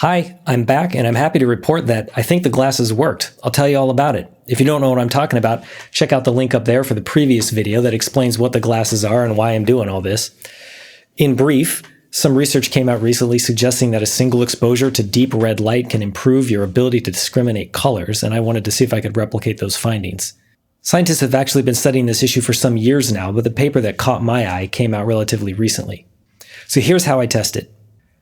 Hi, I'm back and I'm happy to report that I think the glasses worked. I'll tell you all about it. If you don't know what I'm talking about, check out the link up there for the previous video that explains what the glasses are and why I'm doing all this. In brief, some research came out recently suggesting that a single exposure to deep red light can improve your ability to discriminate colors, and I wanted to see if I could replicate those findings. Scientists have actually been studying this issue for some years now, but the paper that caught my eye came out relatively recently. So here's how I test it.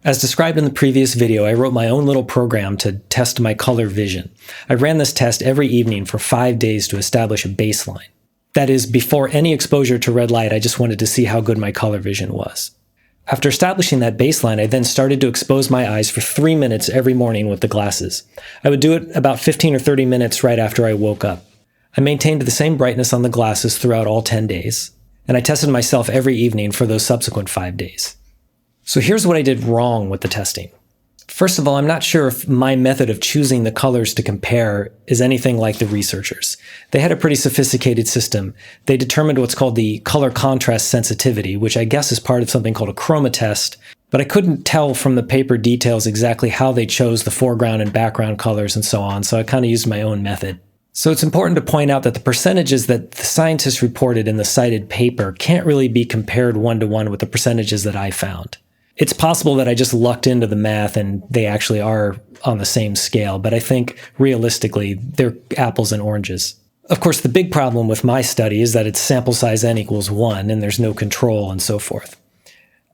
As described in the previous video, I wrote my own little program to test my color vision. I ran this test every evening for 5 days to establish a baseline. That is, before any exposure to red light, I just wanted to see how good my color vision was. After establishing that baseline, I then started to expose my eyes for 3 minutes every morning with the glasses. I would do it about 15 or 30 minutes right after I woke up. I maintained the same brightness on the glasses throughout all 10 days, and I tested myself every evening for those subsequent 5 days. So here's what I did wrong with the testing. First of all, I'm not sure if my method of choosing the colors to compare is anything like the researchers. They had a pretty sophisticated system. They determined what's called the color contrast sensitivity, which I guess is part of something called a chroma test, but I couldn't tell from the paper details exactly how they chose the foreground and background colors and so on, so I kind of used my own method. So it's important to point out that the percentages that the scientists reported in the cited paper can't really be compared one-to-one with the percentages that I found. It's possible that I just lucked into the math and they actually are on the same scale, but I think realistically, they're apples and oranges. Of course, the big problem with my study is that it's sample size n equals 1 and there's no control and so forth.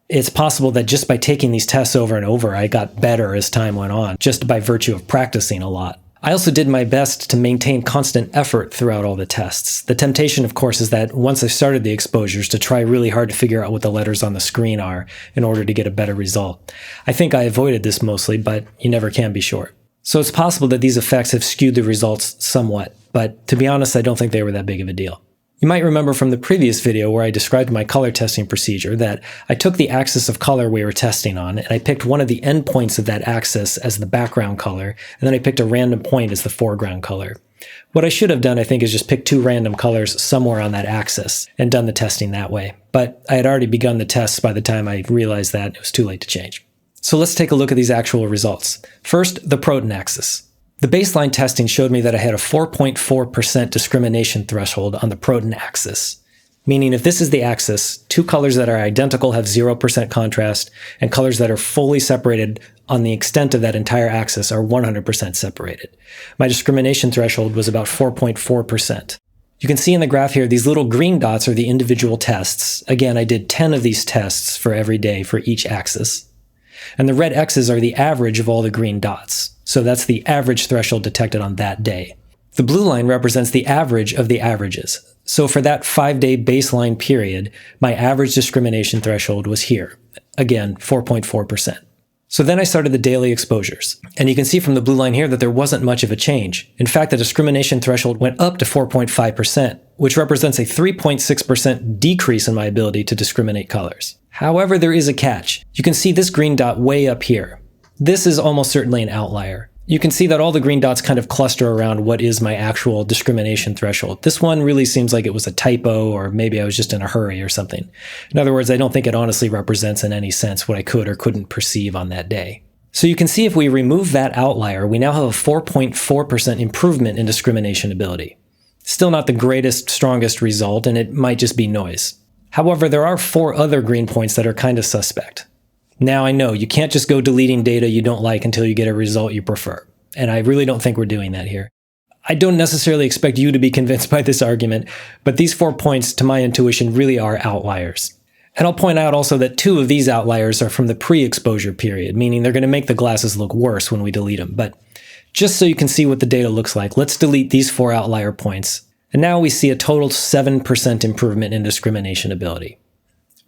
It's possible that just by taking these tests over and over, I got better as time went on, just by virtue of practicing a lot. I also did my best to maintain constant effort throughout all the tests. The temptation, of course, is that once I've started the exposures to try really hard to figure out what the letters on the screen are in order to get a better result. I think I avoided this mostly, but you never can be sure. So it's possible that these effects have skewed the results somewhat, but to be honest, I don't think they were that big of a deal. You might remember from the previous video where I described my color testing procedure that I took the axis of color we were testing on and I picked one of the endpoints of that axis as the background color, and then I picked a random point as the foreground color. What I should have done, I think, is just pick 2 random colors somewhere on that axis and done the testing that way. But I had already begun the tests by the time I realized that it was too late to change. So let's take a look at these actual results. First, the proton axis. The baseline testing showed me that I had a 4.4% discrimination threshold on the proton axis, meaning if this is the axis, 2 colors that are identical have 0% contrast, and colors that are fully separated on the extent of that entire axis are 100% separated. My discrimination threshold was about 4.4%. You can see in the graph here, these little green dots are the individual tests. Again, I did 10 of these tests for every day for each axis. And the red X's are the average of all the green dots. So that's the average threshold detected on that day. The blue line represents the average of the averages. So for that 5-day baseline period, my average discrimination threshold was here. Again, 4.4%. So then I started the daily exposures. And you can see from the blue line here that there wasn't much of a change. In fact, the discrimination threshold went up to 4.5%, which represents a 3.6% decrease in my ability to discriminate colors. However, there is a catch. You can see this green dot way up here. This is almost certainly an outlier. You can see that all the green dots kind of cluster around what is my actual discrimination threshold. This one really seems like it was a typo, or maybe I was just in a hurry or something. In other words, I don't think it honestly represents in any sense what I could or couldn't perceive on that day. So you can see if we remove that outlier, we now have a 4.4% improvement in discrimination ability. Still not the greatest, strongest result, and it might just be noise. However, there are 4 other green points that are kind of suspect. Now I know you can't just go deleting data you don't like until you get a result you prefer, and I really don't think we're doing that here. I don't necessarily expect you to be convinced by this argument, but these 4 points, to my intuition, really are outliers. And I'll point out also that 2 of these outliers are from the pre-exposure period, meaning they're going to make the glasses look worse when we delete them. But just so you can see what the data looks like, let's delete these 4 outlier points. And now we see a total 7% improvement in discrimination ability.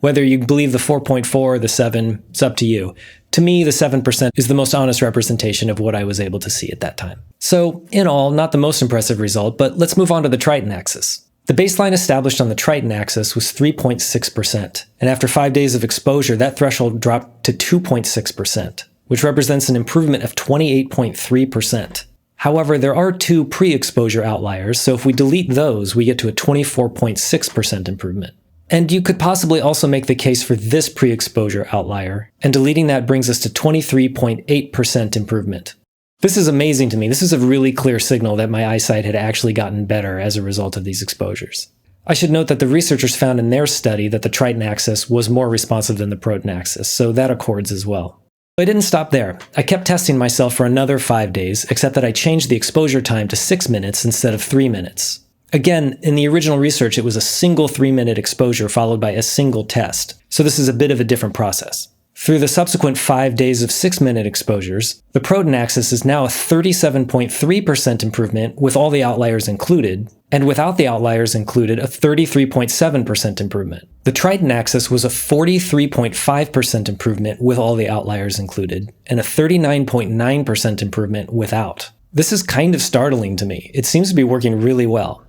Whether you believe the 4.4 or the 7, it's up to you. To me, the 7% is the most honest representation of what I was able to see at that time. So, in all, not the most impressive result, but let's move on to the Triton axis. The baseline established on the Triton axis was 3.6%, and after 5 days of exposure, that threshold dropped to 2.6%, which represents an improvement of 28.3%. However, there are 2 pre-exposure outliers, so if we delete those, we get to a 24.6% improvement. And you could possibly also make the case for this pre-exposure outlier, and deleting that brings us to 23.8% improvement. This is amazing to me. This is a really clear signal that my eyesight had actually gotten better as a result of these exposures. I should note that the researchers found in their study that the Triton axis was more responsive than the Proton axis, so that accords as well. I didn't stop there. I kept testing myself for another 5 days, except that I changed the exposure time to 6 minutes instead of 3 minutes. Again, in the original research, it was a single 3-minute exposure followed by a single test, so this is a bit of a different process. Through the subsequent 5 days of 6-minute exposures, the Proton axis is now a 37.3% improvement with all the outliers included, and without the outliers included, a 33.7% improvement. The Triton axis was a 43.5% improvement with all the outliers included, and a 39.9% improvement without. This is kind of startling to me. It seems to be working really well.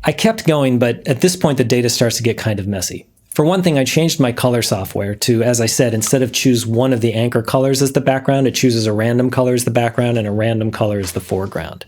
I kept going, but at this point the data starts to get kind of messy. For one thing, I changed my color software to, as I said, instead of choose one of the anchor colors as the background, it chooses a random color as the background and a random color as the foreground.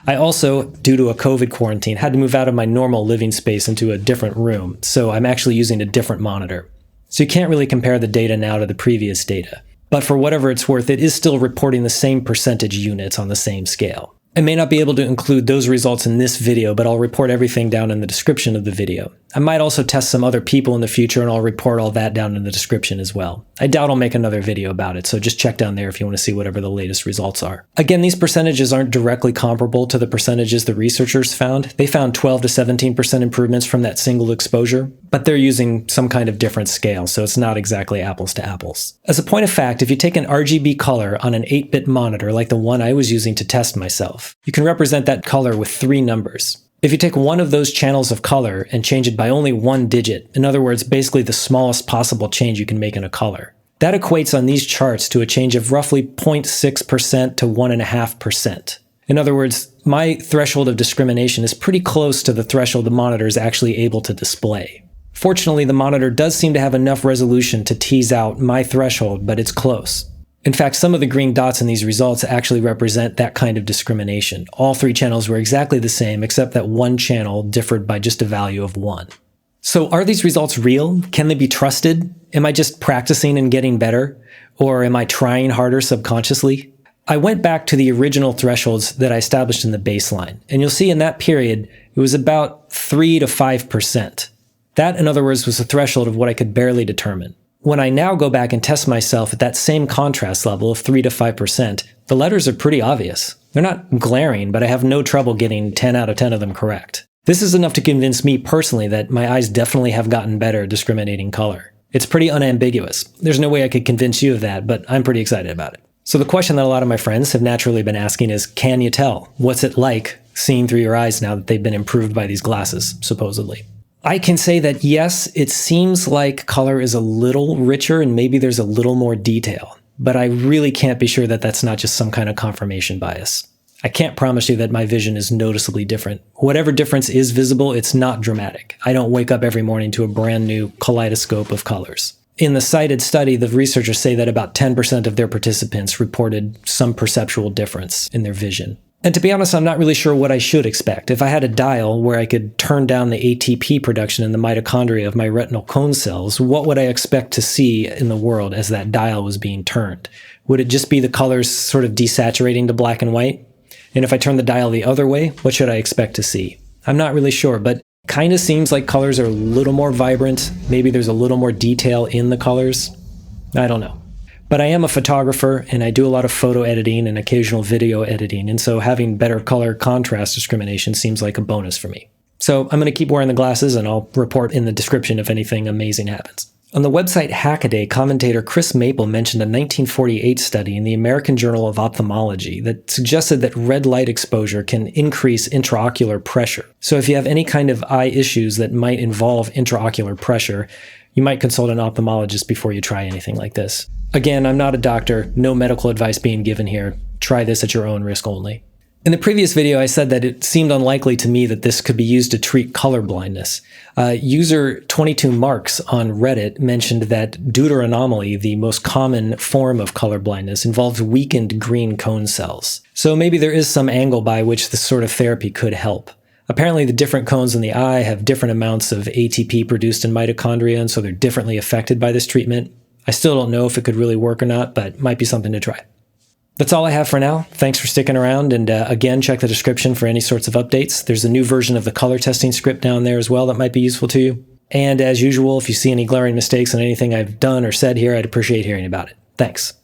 I also, due to a COVID quarantine, had to move out of my normal living space into a different room, so I'm actually using a different monitor. So you can't really compare the data now to the previous data. But for whatever it's worth, it is still reporting the same percentage units on the same scale. I may not be able to include those results in this video, but I'll report everything down in the description of the video. I might also test some other people in the future, and I'll report all that down in the description as well. I doubt I'll make another video about it, so just check down there if you want to see whatever the latest results are. Again, these percentages aren't directly comparable to the percentages the researchers found. They found 12 to 17% improvements from that single exposure, but they're using some kind of different scale, so it's not exactly apples to apples. As a point of fact, if you take an RGB color on an 8-bit monitor like the one I was using to test myself, you can represent that color with 3 numbers. If you take one of those channels of color and change it by only 1 digit, in other words, basically the smallest possible change you can make in a color, that equates on these charts to a change of roughly 0.6% to 1.5%. In other words, my threshold of discrimination is pretty close to the threshold the monitor is actually able to display. Fortunately, the monitor does seem to have enough resolution to tease out my threshold, but it's close. In fact, some of the green dots in these results actually represent that kind of discrimination. All 3 channels were exactly the same, except that one channel differed by just a value of 1. So are these results real? Can they be trusted? Am I just practicing and getting better? Or am I trying harder subconsciously? I went back to the original thresholds that I established in the baseline, and you'll see in that period, it was about 3 to 5%. That, in other words, was the threshold of what I could barely determine. When I now go back and test myself at that same contrast level of 3 to 5%, the letters are pretty obvious. They're not glaring, but I have no trouble getting 10 out of 10 of them correct. This is enough to convince me personally that my eyes definitely have gotten better at discriminating color. It's pretty unambiguous. There's no way I could convince you of that, but I'm pretty excited about it. So the question that a lot of my friends have naturally been asking is, can you tell? What's it like seeing through your eyes now that they've been improved by these glasses, supposedly? I can say that yes, it seems like color is a little richer and maybe there's a little more detail, but I really can't be sure that that's not just some kind of confirmation bias. I can't promise you that my vision is noticeably different. Whatever difference is visible, it's not dramatic. I don't wake up every morning to a brand new kaleidoscope of colors. In the cited study, the researchers say that about 10% of their participants reported some perceptual difference in their vision. And to be honest, I'm not really sure what I should expect. If I had a dial where I could turn down the ATP production in the mitochondria of my retinal cone cells, what would I expect to see in the world as that dial was being turned? Would it just be the colors sort of desaturating to black and white? And if I turn the dial the other way, what should I expect to see? I'm not really sure, but kind of seems like colors are a little more vibrant. Maybe there's a little more detail in the colors. I don't know. But I am a photographer, and I do a lot of photo editing and occasional video editing, and so having better color contrast discrimination seems like a bonus for me. So I'm going to keep wearing the glasses, and I'll report in the description if anything amazing happens. On the website Hackaday, commentator Chris Maple mentioned a 1948 study in the American Journal of Ophthalmology that suggested that red light exposure can increase intraocular pressure. So if you have any kind of eye issues that might involve intraocular pressure, you might consult an ophthalmologist before you try anything like this. Again, I'm not a doctor, no medical advice being given here. Try this at your own risk only. In the previous video, I said that it seemed unlikely to me that this could be used to treat color blindness. User 22marks on Reddit mentioned that deuteranomaly, the most common form of color blindness, involves weakened green cone cells. So maybe there is some angle by which this sort of therapy could help. Apparently, the different cones in the eye have different amounts of ATP produced in mitochondria, and so they're differently affected by this treatment. I still don't know if it could really work or not, but might be something to try. That's all I have for now. Thanks for sticking around, and again, check the description for any sorts of updates. There's a new version of the color testing script down there as well that might be useful to you. And as usual, if you see any glaring mistakes in anything I've done or said here, I'd appreciate hearing about it. Thanks.